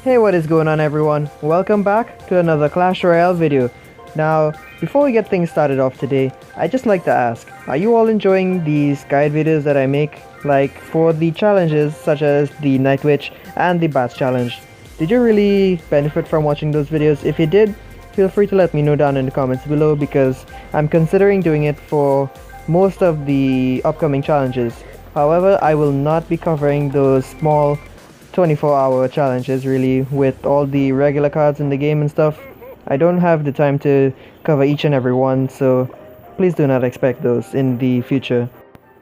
Hey, what is going on everyone? Welcome back to another Clash Royale video. Now, before we get things started off today, I'd just like to ask, are you all enjoying these guide videos that I make? Like for the challenges such as the Night Witch and the Bats challenge. Did you really benefit from watching those videos? If you did, feel free to let me know down in the comments below because I'm considering doing it for most of the upcoming challenges. However, I will not be covering those small 24-hour challenges really with all the regular cards in the game and stuff. I don't have the time to cover each and every one, so please do not expect those in the future.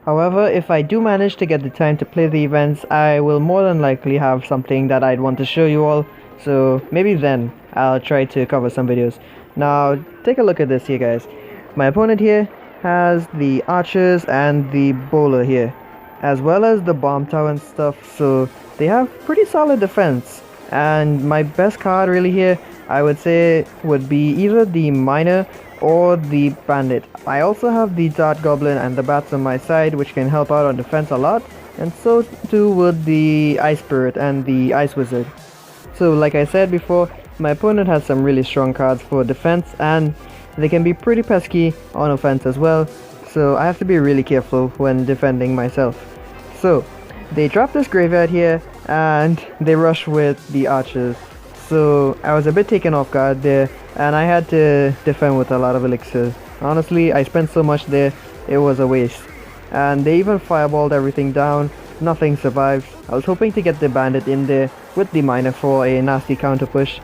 However, if I do manage to get the time to play the events, I will more than likely have something that I'd want to show you all, so maybe then I'll try to cover some videos. Now, take a look at this here guys. My opponent here has the archers and the bowler here, as well as the bomb tower and stuff, so they have pretty solid defense. And my best card really here, I would say, would be either the miner or the bandit. I also have the dart goblin and the bats on my side, which can help out on defense a lot, and so too would the ice spirit and the ice wizard. So like I said before, my opponent has some really strong cards for defense, and they can be pretty pesky on offense as well, so I have to be really careful when defending myself. So they drop this graveyard here and they rush with the archers, so I was a bit taken off guard there and I had to defend with a lot of elixirs. Honestly, I spent so much there, it was a waste. And they even fireballed everything down, nothing survived. I was hoping to get the bandit in there with the miner for a nasty counter push.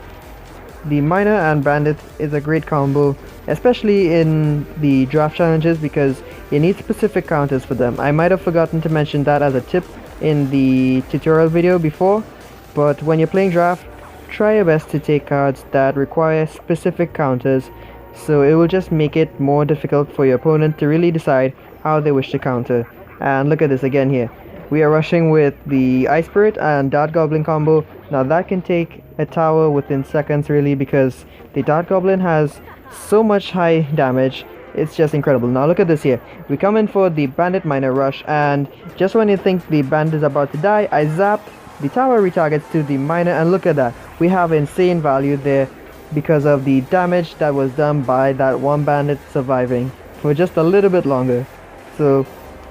The miner and bandit is a great combo, especially in the draft challenges because you need specific counters for them. I might have forgotten to mention that as a tip in the tutorial video before, but when you're playing draft, try your best to take cards that require specific counters, so it will just make it more difficult for your opponent to really decide how they wish to counter. And look at this again here. We are rushing with the Ice Spirit and Dart Goblin combo. Now that can take a tower within seconds really because the Dart Goblin has so much high damage. It's just incredible. Now look at this here. We come in for the bandit miner rush, and just when you think the bandit is about to die, I zap. The tower retargets to the miner, and look at that. We have insane value there because of the damage that was done by that one bandit surviving for just a little bit longer. So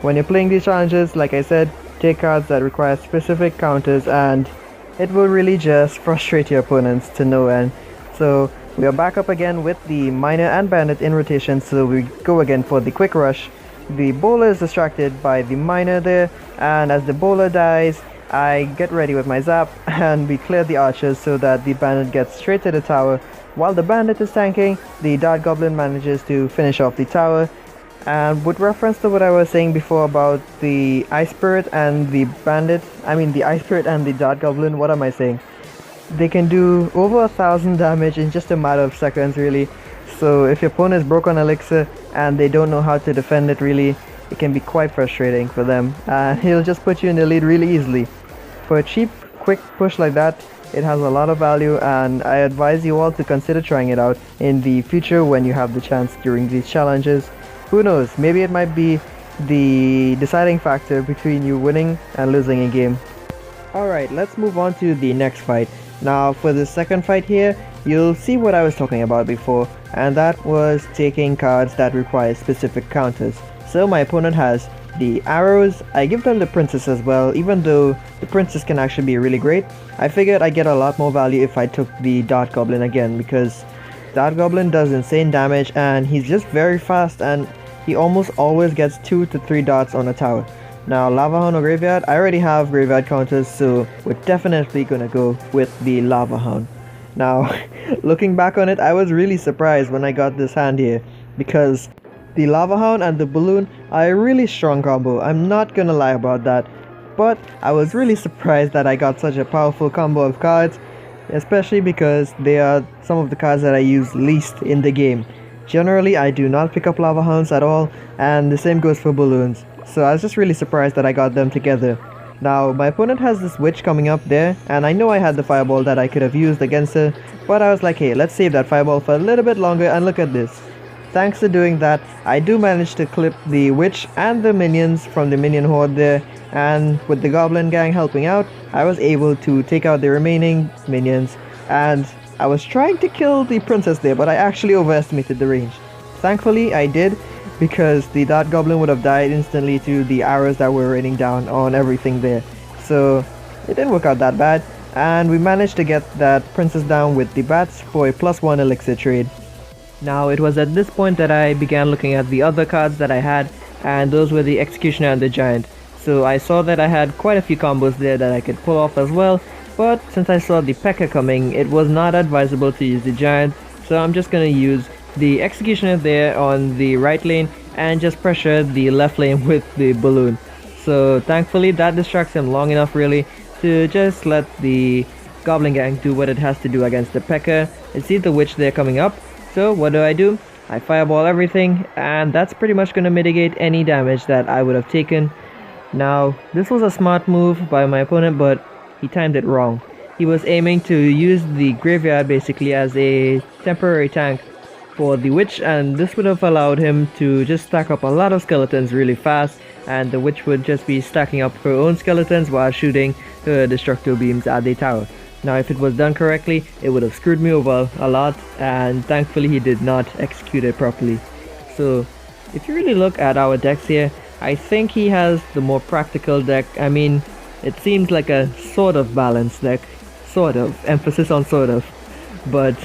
when you're playing these challenges, like I said, take cards that require specific counters and it will really just frustrate your opponents to no end. So we are back up again with the miner and bandit in rotation, so we go again for the quick rush. The bowler is distracted by the miner there, and as the bowler dies, I get ready with my zap and we clear the archers so that the bandit gets straight to the tower. While the bandit is tanking, the dart goblin manages to finish off the tower. And with reference to what I was saying before about the ice spirit and the bandit, the ice spirit and the dart goblin, what am I saying? They can do over 1,000 damage in just a matter of seconds really. So if your opponent is broke on elixir and they don't know how to defend it really, it can be quite frustrating for them. He'll just put you in the lead really easily. For a cheap, quick push like that, it has a lot of value, and I advise you all to consider trying it out in the future when you have the chance during these challenges. Who knows, maybe it might be the deciding factor between you winning and losing a game. Alright, let's move on to the next fight. Now for the second fight here, you'll see what I was talking about before, and that was taking cards that require specific counters. So my opponent has the arrows. I give them the princess as well, even though the princess can actually be really great. I figured I'd get a lot more value if I took the dart goblin again, because dart goblin does insane damage and he's just very fast and he almost always gets 2 to 3 darts on a tower. Now lava hound or graveyard, I already have graveyard counters, so we're definitely gonna go with the lava hound. Now looking back on it, I was really surprised when I got this hand here because the lava hound and the balloon are a really strong combo. I'm not gonna lie about that, but I was really surprised that I got such a powerful combo of cards, especially because they are some of the cards that I use least in the game. Generally I do not pick up lava hounds at all, and the same goes for balloons, so I was just really surprised that I got them together. Now my opponent has this witch coming up there, and I know I had the fireball that I could have used against her, but I was like, hey, let's save that fireball for a little bit longer, and look at this. thanks to doing that, I do manage to clip the witch and the minions from the minion horde there, and with the goblin gang helping out, I was able to take out the remaining minions, and I was trying to kill the princess there, but I actually overestimated the range. Thankfully, I did, because the dart goblin would have died instantly to the arrows that were raining down on everything there. So it didn't work out that bad, and we managed to get that princess down with the bats for a +1 elixir trade. Now it was at this point that I began looking at the other cards that I had, and those were the executioner and the giant. So I saw that I had quite a few combos there that I could pull off as well, but since I saw the P.E.K.K.A coming, it was not advisable to use the giant, so I'm just gonna use the executioner there on the right lane and just pressure the left lane with the balloon. So thankfully that distracts him long enough really to just let the goblin gang do what it has to do against the P.E.K.K.A. I see the witch there coming up, so what do? I fireball everything, and that's pretty much gonna mitigate any damage that I would have taken. Now this was a smart move by my opponent, but he timed it wrong. He was aiming to use the graveyard basically as a temporary tank for the witch, and this would have allowed him to just stack up a lot of skeletons really fast, and the witch would just be stacking up her own skeletons while shooting her destructo beams at the tower. Now if it was done correctly, it would have screwed me over a lot, and thankfully he did not execute it properly. So if you really look at our decks here, I think he has the more practical deck. I mean, it seems like a sort of balanced deck, sort of, emphasis on sort of, but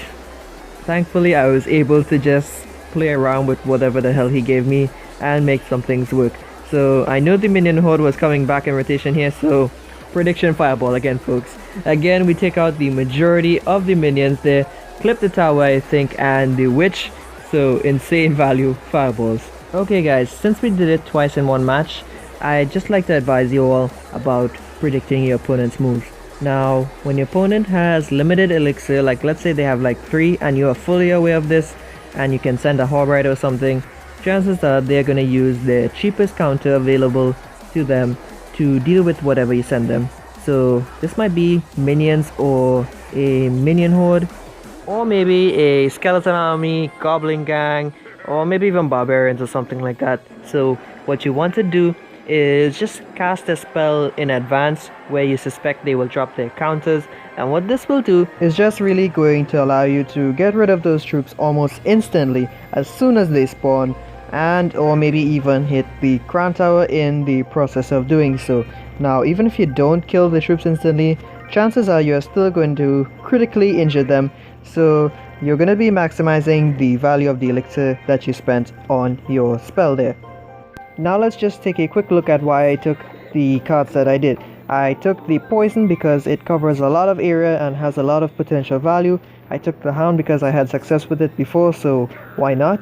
thankfully I was able to just play around with whatever the hell he gave me and make some things work. So I know the minion horde was coming back in rotation here, so prediction fireball again folks. Again we take out the majority of the minions there, clip the tower I think, and the witch, so insane value fireballs. Okay guys, since we did it twice in one match, I'd just like to advise you all about predicting your opponent's moves. Now when your opponent has limited elixir, like let's say they have like 3 and you are fully aware of this and you can send a Horror or something, chances are they're gonna use their cheapest counter available to them to deal with whatever you send them. So this might be minions or a minion horde, or maybe a skeleton army, goblin gang, or maybe even barbarians or something like that. So what you want to do is just cast a spell in advance where you suspect they will drop their counters, and what this will do is just really going to allow you to get rid of those troops almost instantly as soon as they spawn, and or maybe even hit the crown tower in the process of doing so. Now even if you don't kill the troops instantly, chances are you're still going to critically injure them, so you're going to be maximizing the value of the elixir that you spent on your spell there. Now let's just take a quick look at why I took the cards that I did. I took the poison because it covers a lot of area and has a lot of potential value. I took the hound because I had success with it before, so why not?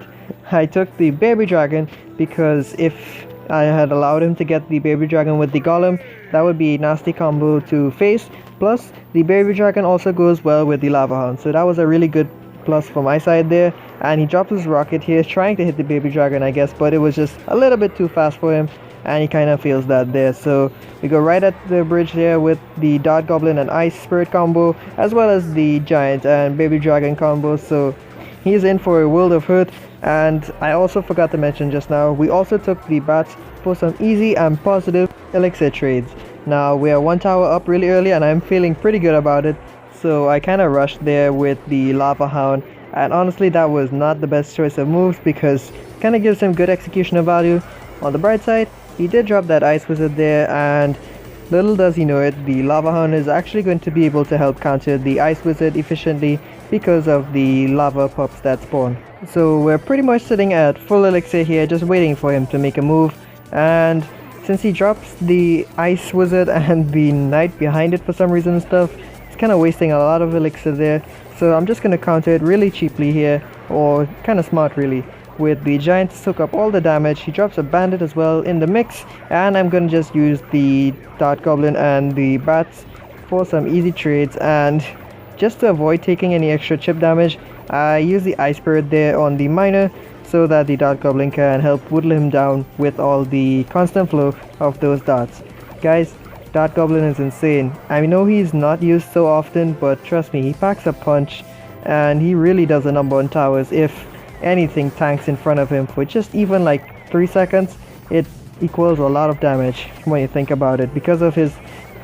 I took the baby dragon because if I had allowed him to get the baby dragon with the golem, that would be a nasty combo to face. Plus the baby dragon also goes well with the lava hound, so that was a really good plus for my side there. And he drops his rocket here trying to hit the baby dragon I guess, but it was just a little bit too fast for him and he kind of feels that there. So we go right at the bridge here with the dart goblin and ice spirit combo, as well as the giant and baby dragon combo, so he's in for a world of hurt. And I also forgot to mention just now, we also took the bats for some easy and positive elixir trades. Now we are 1 tower up really early and I'm feeling pretty good about it, so I kind of rushed there with the lava hound, and honestly that was not the best choice of moves because it kind of gives him good executioner value. On the bright side, he did drop that ice wizard there, and little does he know it, the lava hound is actually going to be able to help counter the ice wizard efficiently because of the lava pups that spawn. So we're pretty much sitting at full elixir here, just waiting for him to make a move, and since he drops the ice wizard and the knight behind it for some reason and stuff, it's kind of wasting a lot of elixir there. So I'm just going to counter it really cheaply here, or kind of smart really, with the giant to soak up all the damage. He drops a bandit as well in the mix, and I'm going to just use the dart goblin and the bats for some easy trades. And just to avoid taking any extra chip damage, I use the ice spirit there on the miner so that the dart goblin can help whittle him down with all the constant flow of those darts. Guys, dart goblin is insane. I know he's not used so often, but trust me, he packs a punch and he really does a number on towers if anything tanks in front of him for just even like 3 seconds, it equals a lot of damage when you think about it, because of his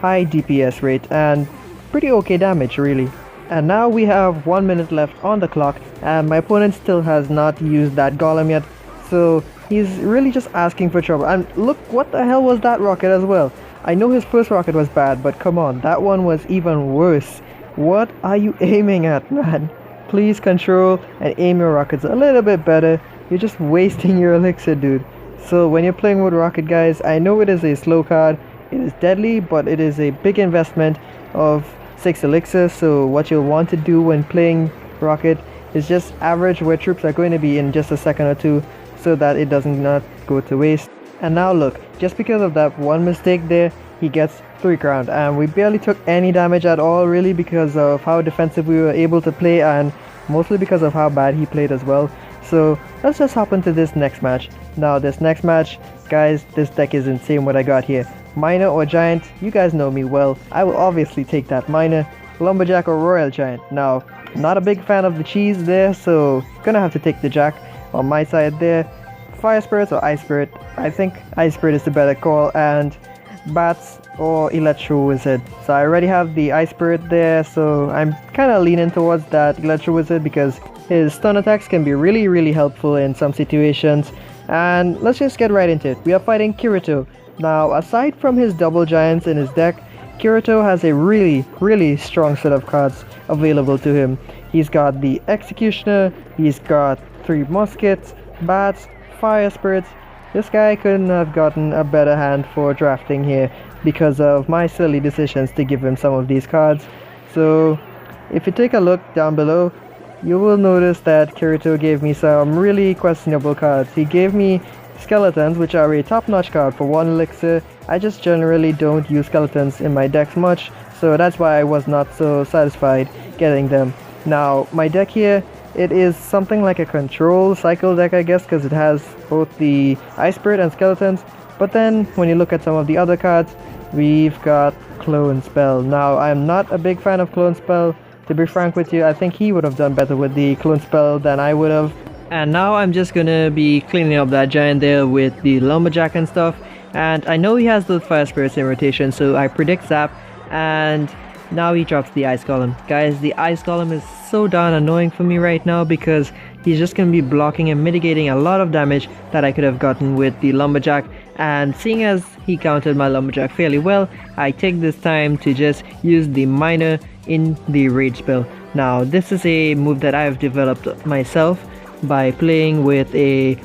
high DPS rate and pretty okay damage really. And now we have 1 minute left on the clock, and my opponent still has not used that golem yet, so he's really just asking for trouble. And look, what the hell was that rocket as well? I know his first rocket was bad, but come on, that one was even worse. What are you aiming at, man? Please control and aim your rockets a little bit better. You're just wasting your elixir, dude. So when you're playing with rocket, guys, I know it is a slow card, it is deadly, but it is a big investment of 6 elixir. So what you'll want to do when playing rocket is just average where troops are going to be in just a second or two, so that it doesn't not go to waste. And now look, just because of that one mistake there, he gets 3 crown, and we barely took any damage at all really, because of how defensive we were able to play, and mostly because of how bad he played as well. So let's just hop into this next match. Now this next match, guys, this deck is insane what I got here. Miner or Giant, you guys know me well. I will obviously take that Miner. Lumberjack or Royal Giant. Now, not a big fan of the cheese there, so gonna have to take the Jack on my side there. Fire Spirit or Ice Spirit? I think Ice Spirit is the better call, and Bats or Electro Wizard. So I already have the Ice Spirit there, so I'm kind of leaning towards that Electro Wizard because his stun attacks can be really helpful in some situations. And let's just get right into it. We are fighting Kirito. Now, aside from his double giants in his deck, Kirito has a really strong set of cards available to him. He's got the Executioner, he's got 3 muskets, bats, fire spirits. This guy couldn't have gotten a better hand for drafting here because of my silly decisions to give him some of these cards. So if you take a look down below, you will notice that Kirito gave me some really questionable cards. He gave me Skeletons, which are a top-notch card for 1 elixir. I just generally don't use skeletons in my decks much, so that's why I was not so satisfied getting them. Now, my deck here, it is something like a control cycle deck, I guess, because it has both the Ice Spirit and Skeletons. But then, when you look at some of the other cards, we've got Clone Spell. Now, I'm not a big fan of Clone Spell. To be frank with you, I think he would have done better with the Clone Spell than I would have. And now I'm just gonna be cleaning up that giant there with the Lumberjack and stuff. And I know he has those Fire Spirits in rotation, so I predict Zap. And now he drops the Ice Golem. Guys, the Ice Golem is so darn annoying for me right now because he's just gonna be blocking and mitigating a lot of damage that I could have gotten with the Lumberjack. And seeing as he countered my Lumberjack fairly well, I take this time to just use the Miner in the Rage spell. Now, this is a move that I've developed myself by playing with a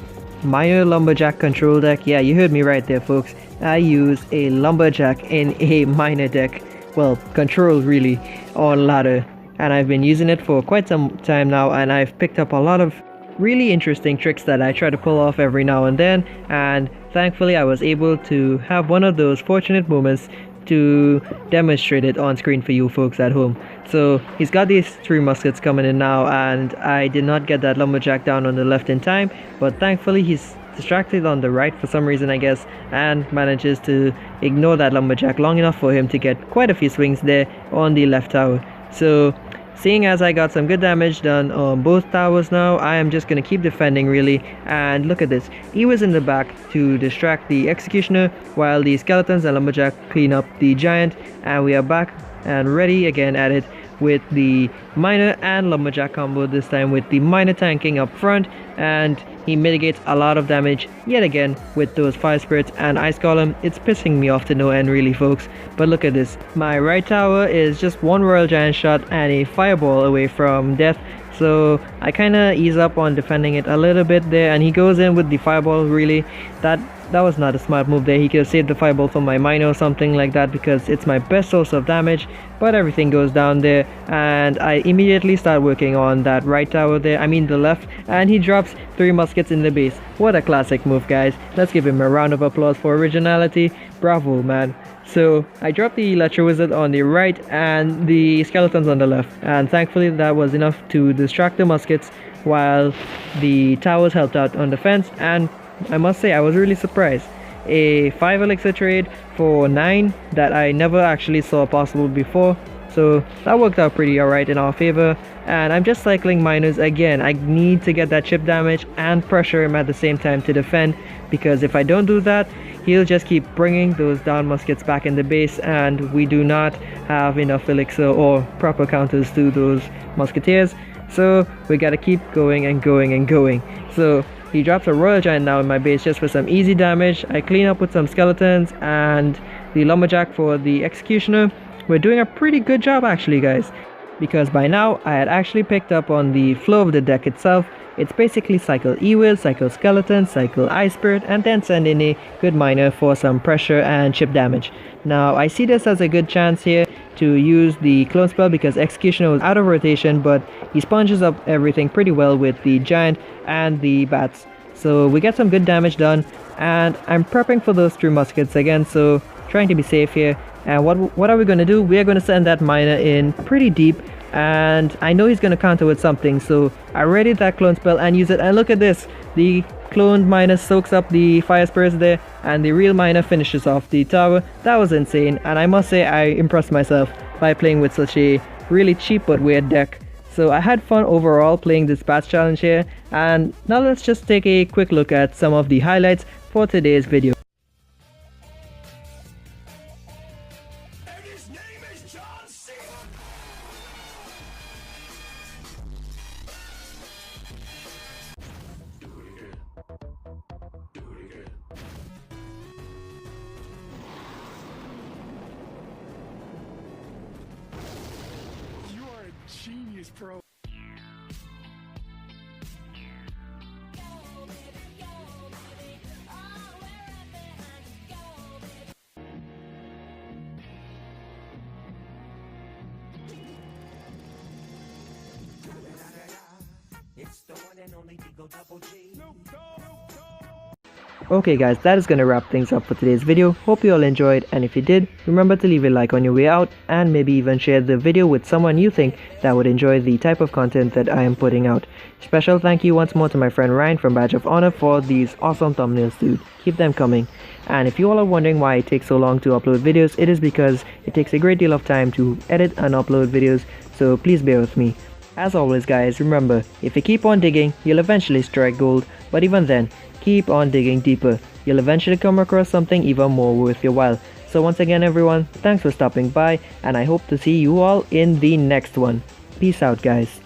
Miner Lumberjack control deck. Yeah, you heard me right there, folks. I use a Lumberjack in a Miner deck. Well, control really, on ladder. And I've been using it for quite some time now, and I've picked up a lot of really interesting tricks that I try to pull off every now and then. And thankfully I was able to have one of those fortunate moments to demonstrate it on screen for you folks at home. So he's got these 3 muskets coming in now, and I did not get that Lumberjack down on the left in time, but thankfully he's distracted on the right for some reason, I guess, and manages to ignore that Lumberjack long enough for him to get quite a few swings there on the left tower. So seeing as I got some good damage done on both towers now, I am just going to keep defending really. And look at this, he was in the back to distract the Executioner while the Skeletons and Lumberjack clean up the Giant, and we are back and ready again at it with the Miner and Lumberjack combo, this time with the Miner tanking up front, and he mitigates a lot of damage yet again with those Fire Spirits and Ice Golem. It's pissing me off to no end really, folks. But look at this, my right tower is just 1 Royal Giant shot and a Fireball away from death, so I kinda ease up on defending it a little bit there, and he goes in with the Fireball. Really, that was not a smart move there. He could have saved the Fireball for my Miner or something like that, because it's my best source of damage. But everything goes down there, and I immediately start working on that right tower there, I mean the left, and he drops 3 muskets in the base. What a classic move, guys. Let's give him a round of applause for originality. Bravo, man. So I dropped the Electro Wizard on the right and the Skeletons on the left, and thankfully that was enough to distract the muskets while the towers helped out on defense. And I must say, I was really surprised. A 5 elixir trade for 9 that I never actually saw possible before. So that worked out pretty alright in our favor, and I'm just cycling miners again. I need to get that chip damage and pressure him at the same time to defend, because if I don't do that, he'll just keep bringing those down muskets back in the base, and we do not have enough elixir or proper counters to those musketeers. So we gotta keep going and going and going. So he drops a Royal Giant now in my base just for some easy damage. I clean up with some skeletons and the lumberjack for the executioner. We're doing a pretty good job actually, guys, because by now I had actually picked up on the flow of the deck itself. It's basically cycle E-Will, cycle skeleton, cycle Ice Spirit, and then send in a good miner for some pressure and chip damage. Now I see this as a good chance here to use the clone spell because executioner was out of rotation, but he sponges up everything pretty well with the giant and the bats. So we get some good damage done, and I'm prepping for those 3 muskets again, so trying to be safe here. And what are we going to do? We are going to send that miner in pretty deep, and I know he's going to counter with something, so I readied that clone spell and use it. And look at this, the cloned miner soaks up the fire spirits there, and the real miner finishes off the tower. That was insane, and I must say I impressed myself by playing with such a really cheap but weird deck. So I had fun overall playing this patch challenge here, and now let's just take a quick look at some of the highlights for today's video. Genius, bro. It's the one and only Digo Double G. Okay guys, that is going to wrap things up for today's video. Hope you all enjoyed, and if you did, remember to leave a like on your way out, and maybe even share the video with someone you think that would enjoy the type of content that I am putting out. Special thank you once more to my friend Ryan from Badge of Honor for these awesome thumbnails, dude. Keep them coming. And if you all are wondering why it takes so long to upload videos, it is because it takes a great deal of time to edit and upload videos, so please bear with me. As always guys, remember, if you keep on digging, you'll eventually strike gold, but even then, keep on digging deeper. You'll eventually come across something even more worth your while. So once again everyone, thanks for stopping by, and I hope to see you all in the next one. Peace out guys.